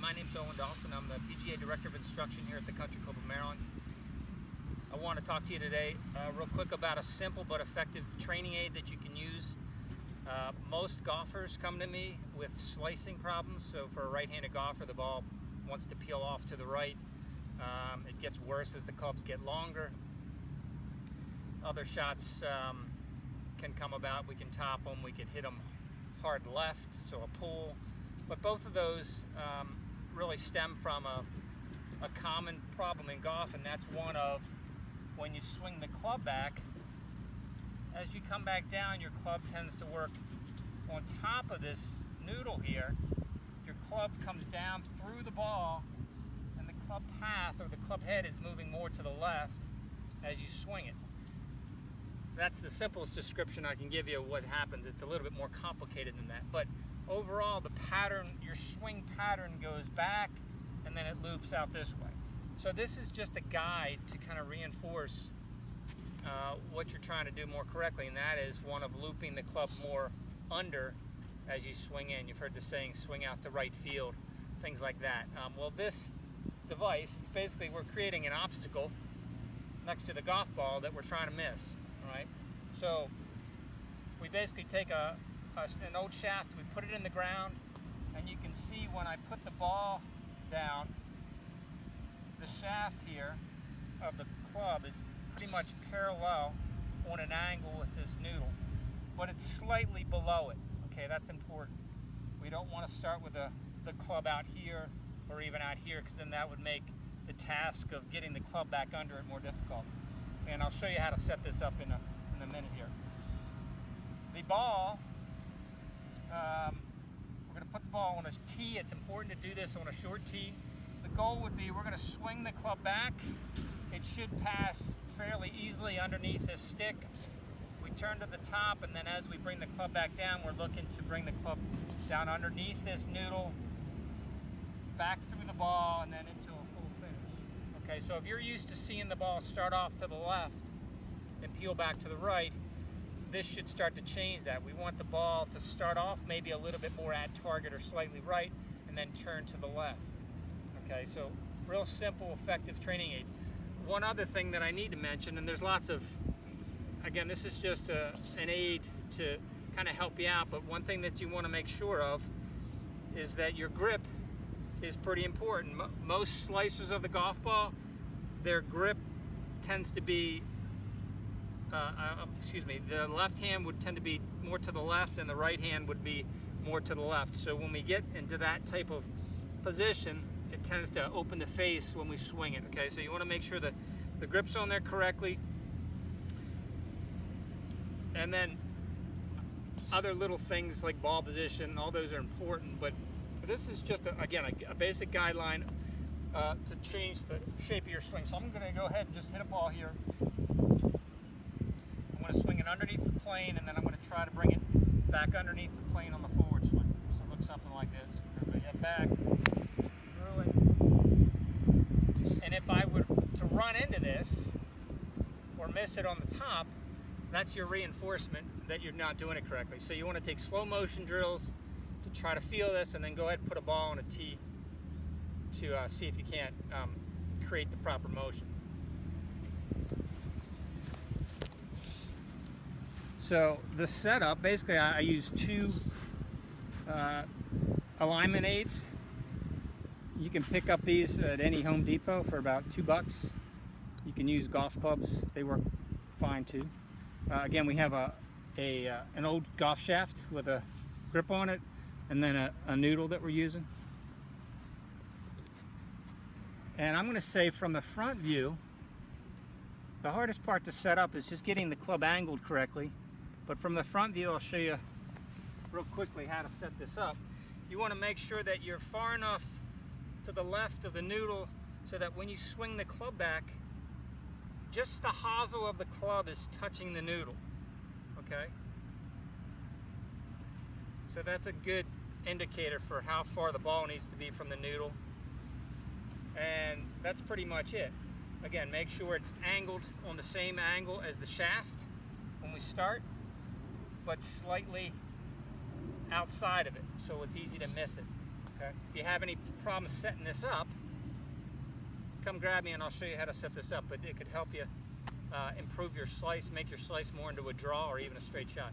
My name's Owen Dawson. I'm the PGA Director of Instruction here at the Country Club of Maryland. I want to talk to you today real quick about a simple but effective training aid that you can use. Most golfers come to me with slicing problems. So for a right-handed golfer, the ball wants to peel off to the right. It gets worse as the clubs get longer. Other shots can come about. We can top them, we can hit them hard left, so a pull. But both of those really stem from a common problem in golf, and that's one of when you swing the club back, as you come back down, your club tends to work on top of this noodle here. Your club comes down through the ball, and the club path or the club head is moving more to the left as you swing it. That's the simplest description I can give you of what happens. It's a little bit more complicated than that. But overall, the pattern, your swing pattern goes back and then it loops out this way. So this is just a guide to kind of reinforce what you're trying to do more correctly, and that is one of looping the club more under as you swing in. You've heard the saying, swing out to right field, things like that. Well, this device, it's basically we're creating an obstacle next to the golf ball that we're trying to miss. All right, so we basically take an old shaft, we put it in the ground, and you can see when I put the ball down, the shaft here of the club is pretty much parallel on an angle with this noodle, but it's slightly below it. Okay, that's important. We don't want to start with the club out here or even out here, because then that would make the task of getting the club back under it more difficult. And I'll show you how to set this up in a minute here. The ball, we're going to put the ball on a tee. It's important to do this on a short tee. The goal would be we're going to swing the club back. It should pass fairly easily underneath this stick. We turn to the top, and then as we bring the club back down, we're looking to bring the club down underneath this noodle, back through the ball, and then into a full finish. Okay, so if you're used to seeing the ball start off to the left and peel back to the right, this should start to change that. We want the ball to start off maybe a little bit more at target or slightly right, and then turn to the left. Okay, so real simple, effective training aid. One other thing that I need to mention, and there's lots of, again, this is just an aid to kind of help you out, but one thing that you want to make sure of is that your grip is pretty important. Most slicers of the golf ball, their grip tends to be, the left hand would tend to be more to the left and the right hand would be more to the left. So when we get into that type of position, it tends to open the face when we swing it. Okay, so you want to make sure that the grip's on there correctly. And then other little things like ball position, all those are important, but this is just, again, a basic guideline to change the shape of your swing. So I'm going to go ahead and just hit a ball here. I'm going to swing it underneath the plane, and then I'm going to try to bring it back underneath the plane on the forward swing. So it looks something like this. Everybody head back, through it. And if I were to run into this or miss it on the top, that's your reinforcement that you're not doing it correctly. So you want to take slow motion drills to try to feel this, and then go ahead and put a ball on a tee to see if you can't create the proper motion. So the setup, basically I use two alignment aids. You can pick up these at any Home Depot for about $2. You can use golf clubs, they work fine too. Again, we have an old golf shaft with a grip on it, and then a noodle that we're using. And I'm going to say from the front view, the hardest part to set up is just getting the club angled correctly. But from the front view, I'll show you real quickly how to set this up. You want to make sure that you're far enough to the left of the noodle so that when you swing the club back, just the hosel of the club is touching the noodle. Okay? So that's a good indicator for how far the ball needs to be from the noodle. And that's pretty much it. Again, make sure it's angled on the same angle as the shaft when we start, but slightly outside of it, so it's easy to miss it. Okay. If you have any problems setting this up, come grab me and I'll show you how to set this up. But it could help you improve your slice, make your slice more into a draw or even a straight shot.